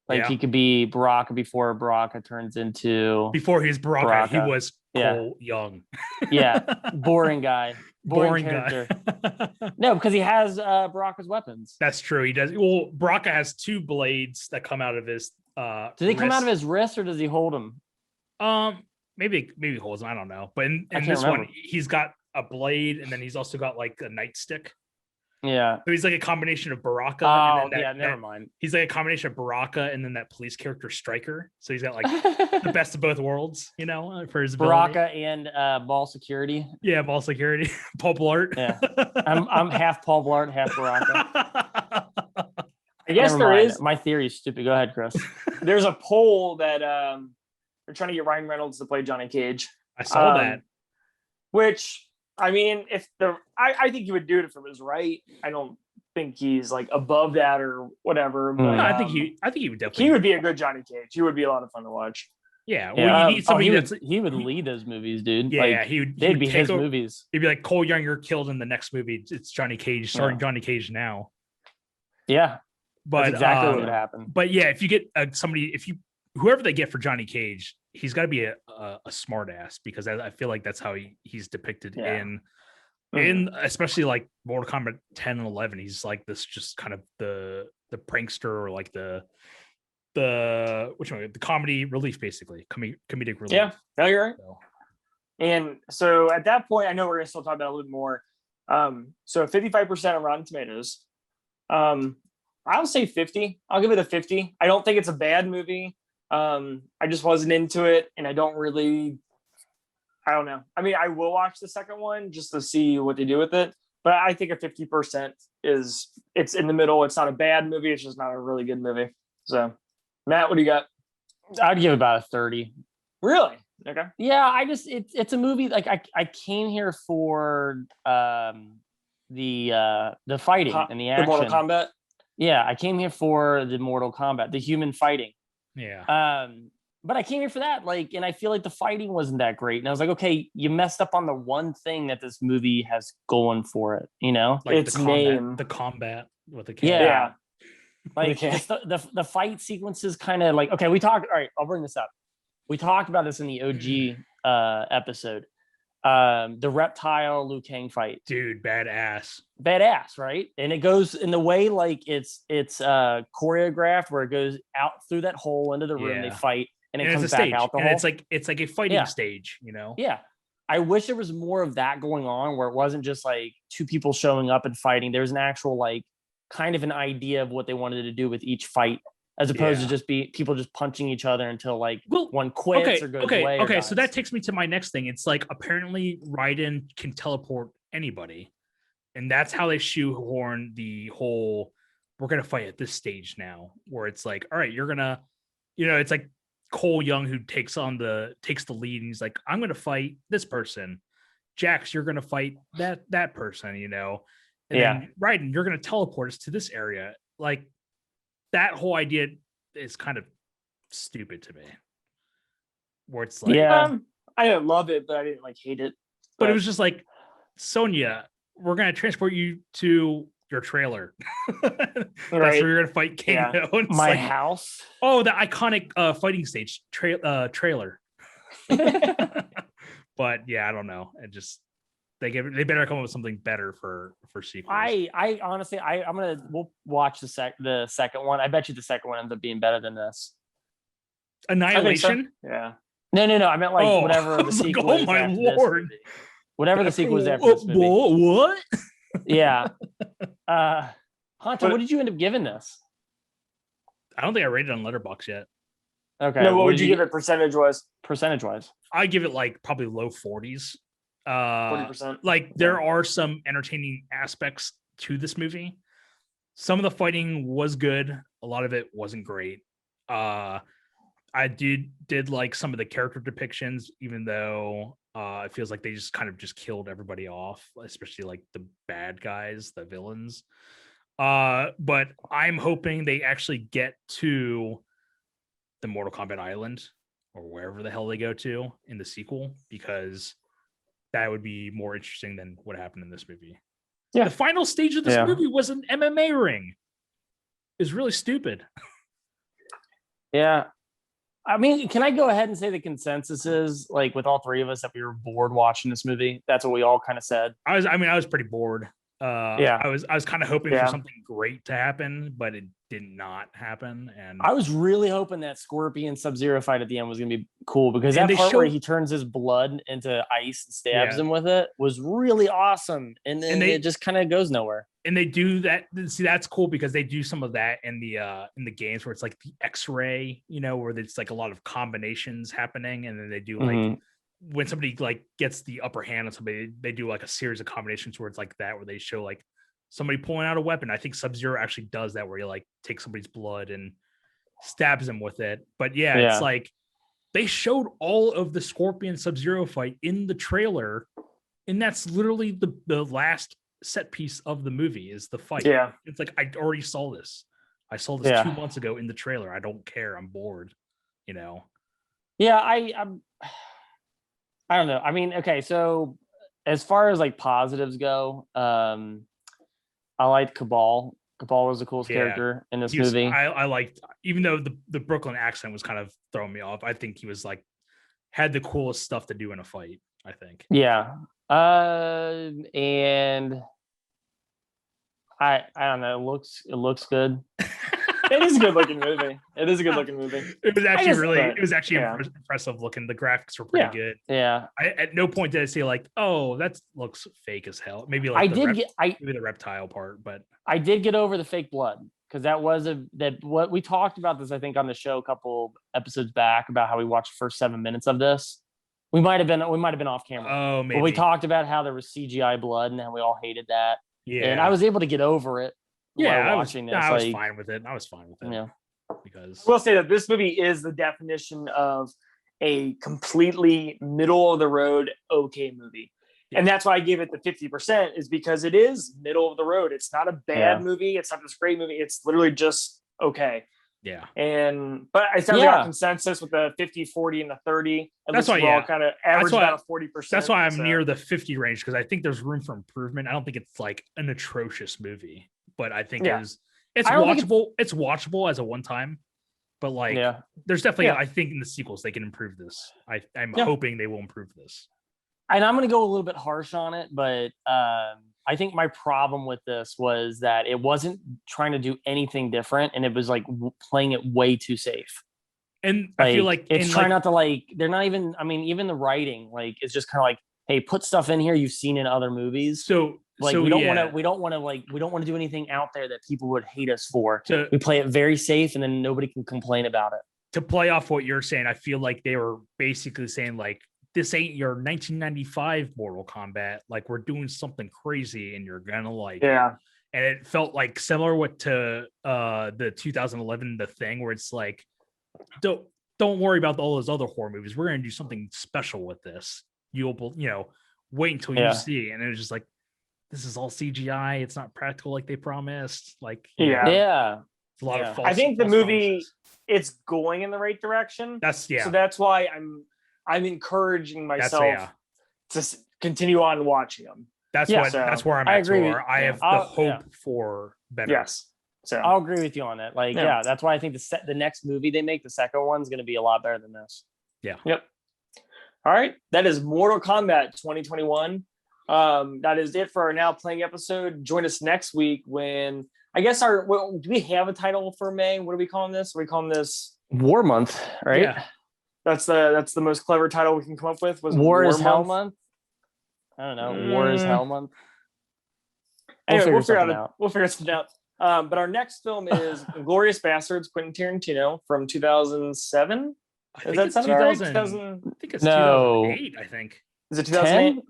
S2: Like he could be Baraka before Baraka turns into
S3: before he was Baraka. He was Cole Young.
S2: Boring guy. Boring character. No, because he has Baraka's weapons.
S3: That's true. He does. Well, Baraka has two blades that come out of his
S2: do they come out of his wrist or does he hold them?
S3: Maybe he holds them. I don't know. But in this one, he's got a blade and then he's also got like a nightstick.
S2: Yeah.
S3: So he's like a combination of Baraka.
S2: Oh, never mind.
S3: He's like a combination of Baraka and then that police character Stryker. So he's got like the best of both worlds, you know, for his ability.
S2: Baraka and Ball Security.
S3: Yeah, Ball Security. Paul Blart.
S2: Yeah. I'm half Paul Blart, half Baraka.
S1: I guess there is.
S2: My theory is stupid. Go ahead, Chris.
S1: There's a poll that they're trying to get Ryan Reynolds to play Johnny Cage.
S3: I saw that.
S1: Which, I mean, I think he would do it if it was right. I don't think he's like above that or whatever. But,
S3: I think he would definitely.
S1: He would be a good Johnny Cage. He would be a lot of fun to watch.
S3: Yeah, well, you need somebody
S2: he would lead those movies, dude.
S3: Yeah,
S2: they'd be his movies.
S3: He'd be like Cole Young, you're killed in the next movie. It's Johnny Cage, starring Johnny Cage now.
S2: Yeah,
S3: but
S2: that's exactly what would happen.
S3: But yeah, if you get whoever they get for Johnny Cage, he's got to be a smart ass because I feel like that's how he's depicted in especially like Mortal Kombat 10 and 11. He's like this just kind of the prankster or like the comedy relief, basically comedic relief.
S1: Yeah, no, you're right. And so at that point, I know we're gonna still talk about it a little bit more. So 55% on Rotten Tomatoes. I'll say 50. I'll give it a 50. I don't think it's a bad movie. I just wasn't into it, and I don't know. I mean, I will watch the second one just to see what they do with it. But I think a 50% it's in the middle. It's not a bad movie. It's just not a really good movie. So, Matt, what do you got?
S2: I'd give about a 30.
S1: Really? Okay.
S2: Yeah, it's a movie like I came here for the fighting and the action.
S1: The Mortal Kombat.
S2: Yeah, I came here for the Mortal Kombat, the human fighting.
S3: Yeah.
S2: But I came here for that, like, and I feel like the fighting wasn't that great. And I was like, okay, you messed up on the one thing that this movie has going for it, you know?
S3: Like
S1: its name.
S3: The combat with the
S2: camera. Yeah. Like the fight sequences kind of like, okay, all right, I'll bring this up. We talked about this in the OG episode. The Reptile Liu Kang fight.
S3: Dude, badass,
S2: right? And it goes in the way like it's choreographed where it goes out through that hole into the room, they fight, and it comes back out the hole.
S3: It's like a fighting stage, you know?
S2: Yeah. I wish there was more of that going on where it wasn't just like two people showing up and fighting. There's an actual like kind of an idea of what they wanted to do with each fight, as opposed to just be people just punching each other until like one quits or goes away.
S3: Okay, so that takes me to my next thing. It's like apparently Raiden can teleport anybody, and that's how they shoehorn the whole we're gonna fight at this stage now, where it's like, all right, you're gonna, you know, it's like Cole Young who takes the lead, and he's like, I'm gonna fight this person. Jax, you're gonna fight that person, you know. And then Raiden, you're gonna teleport us to this area. Like that whole idea is kind of stupid to me. Where it's like,
S1: I didn't love it, but I didn't like hate it.
S3: But it was just like, Sonya, we're gonna transport you to your trailer. That's where you're gonna fight King.
S2: Yeah. My house.
S3: Oh, the iconic fighting stage trailer. But yeah, I don't know. It just they better come up with something better for sequels.
S2: I honestly, we'll watch the second one. I bet you the second one ends up being better than this.
S3: Annihilation?
S1: So. Yeah.
S2: No. I meant like whatever the sequel is.
S3: Oh my lord!
S2: Whatever the sequel is after this movie.
S3: What?
S2: Yeah. Hunter, what did you end up giving this?
S3: I don't think I rated it on Letterboxd yet.
S2: Okay.
S1: No, what would you give it percentage-wise?
S2: Percentage-wise,
S3: I give it like probably low 40s.
S1: 40%.
S3: Like there are some entertaining aspects to this movie. Some of the fighting was good. A lot of it wasn't great. I did like some of the character depictions, even though it feels like they just kind of just killed everybody off, especially like the bad guys, the villains. But I'm hoping they actually get to the Mortal Kombat Island or wherever the hell they go to in the sequel, because that would be more interesting than what happened in this movie. Yeah. The final stage of this movie was an MMA ring. It's really stupid.
S2: Yeah. I mean, can I go ahead and say the consensus is like with all three of us that we were bored watching this movie? That's what we all kind of said.
S3: I was pretty bored. I was kind of hoping for something great to happen, but it did not happen. And
S2: I was really hoping that Scorpion Sub-Zero fight at the end was going to be cool, because that part where he turns his blood into ice and stabs him with it was really awesome. And then it just kind of goes nowhere.
S3: And they do that. See, that's cool because they do some of that in the games where it's like the X-ray, where there's like a lot of combinations happening, and then they do like when somebody like gets the upper hand on somebody, they do like a series of combinations where it's like that, where they show like somebody pulling out a weapon. I think Sub-Zero actually does that, where he like takes somebody's blood and stabs them with it. But it's like they showed all of the Scorpion Sub-Zero fight in the trailer, and that's literally the last set piece of the movie is the fight.
S1: Yeah,
S3: it's like I already saw this. I saw this 2 months ago in the trailer. I don't care. I'm bored.
S2: Yeah, I don't know. I mean, okay, so as far as like positives go, I liked Cabal. Cabal was the coolest character in this movie.
S3: I liked, even though the Brooklyn accent was kind of throwing me off, I think he was like had the coolest stuff to do in a fight, I think.
S2: Yeah. And I don't know. It looks good.
S1: It is a good looking movie. It
S3: was actually impressive looking. The graphics were pretty good.
S2: Yeah.
S3: At no point did I say like, oh, that looks fake as hell. Maybe like maybe the reptile part, but
S2: I did get over the fake blood, because what we talked about this, I think, on the show a couple episodes back about how we watched the first 7 minutes of this. We might have been off camera.
S3: Oh, maybe.
S2: But we talked about how there was CGI blood and how we all hated that.
S3: Yeah.
S2: And I was able to get over it.
S3: Yeah, watching this. I was fine with it.
S2: Yeah.
S3: Because
S1: I will say that this movie is the definition of a completely middle of the road okay movie. Yeah. And that's why I gave it the 50%, is because it is middle of the road. It's not a bad movie. It's not this great movie. It's literally just okay.
S3: Yeah.
S1: But I sound like a consensus with the 50, 40, and the 30.
S3: That's why
S1: we're all kind of average about a 40%.
S3: That's why I'm near the 50 range, because I think there's room for improvement. I don't think it's like an atrocious movie, but I think it's watchable. It's watchable as a one time, but like there's definitely I think in the sequels they can improve this. I'm hoping they will improve this.
S2: And I'm going to go a little bit harsh on it, but I think my problem with this was that it wasn't trying to do anything different, and it was like playing it way too safe.
S3: And I feel like
S2: it's trying not to like, they're not even, I mean, even the writing, like, it's just kind of like, hey, put stuff in here you've seen in other movies.
S3: So
S2: like, we don't want to do anything out there that people would hate us for. We play it very safe, and then nobody can complain about it.
S3: To play off what you're saying, I feel like they were basically saying like, this ain't your 1995 Mortal Kombat. Like, we're doing something crazy and you're gonna like it. And it felt like similar to the 2011 The Thing, where it's like, don't worry about all those other horror movies. We're gonna do something special with this. You'll wait until you see. And it was just like, this is all CGI. It's not practical like they promised. Like
S2: it's
S3: a lot of false.
S1: I think the movie it's going in the right direction.
S3: So
S1: that's why I'm encouraging myself to continue on watching them.
S3: That's where I'm at. I have the hope for better.
S1: Yes. So
S2: I'll agree with you on that. Like, that's why I think the next movie they make, the second one's going to be a lot better than this.
S3: Yeah.
S1: Yep. All right, that is Mortal Kombat 2021. That is it for our Now Playing episode. Join us next week when I guess do we have a title for May? What are we calling this? Are we calling this
S2: War Month, right?
S1: Yeah. That's the most clever title we can come up with. Was
S2: War is Hell Month? I don't know. War is Hell Month.
S1: Anyway, we'll figure something out. But our next film is Glorious Bastards, Quentin Tarantino from 2007. Is that
S3: 2000? I think it's 2008. I think.
S1: Is it 2008?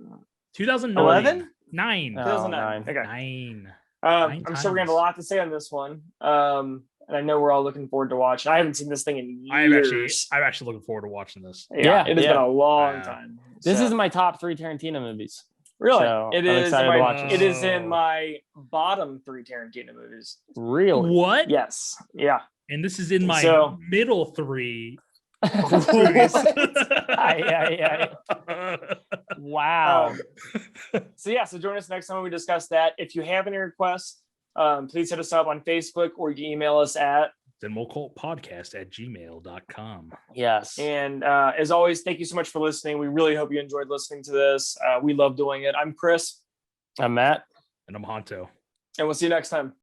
S3: 2011? 9.
S1: 2009. Okay.
S3: 9.
S1: I'm sure we're gonna have a lot to say on this one. And I know we're all looking forward to watch. I haven't seen this thing in years.
S3: I'm actually looking forward to watching this.
S1: Yeah, it has been a long time.
S2: This is my top 3 Tarantino movies.
S1: Really?
S2: So it
S1: is in my bottom 3 Tarantino movies.
S2: Really?
S3: What?
S1: Yes. Yeah.
S3: And this is in my middle 3 movies.
S2: Wow.
S1: So join us next time when we discuss that. If you have any requests, please hit us up on Facebook or you can email us at
S3: CinemaCultPodcast@gmail.com.
S2: Yes.
S1: And as always, thank you so much for listening. We really hope you enjoyed listening to this. We love doing it. I'm Chris.
S2: I'm Matt.
S3: And I'm Honto.
S1: And we'll see you next time.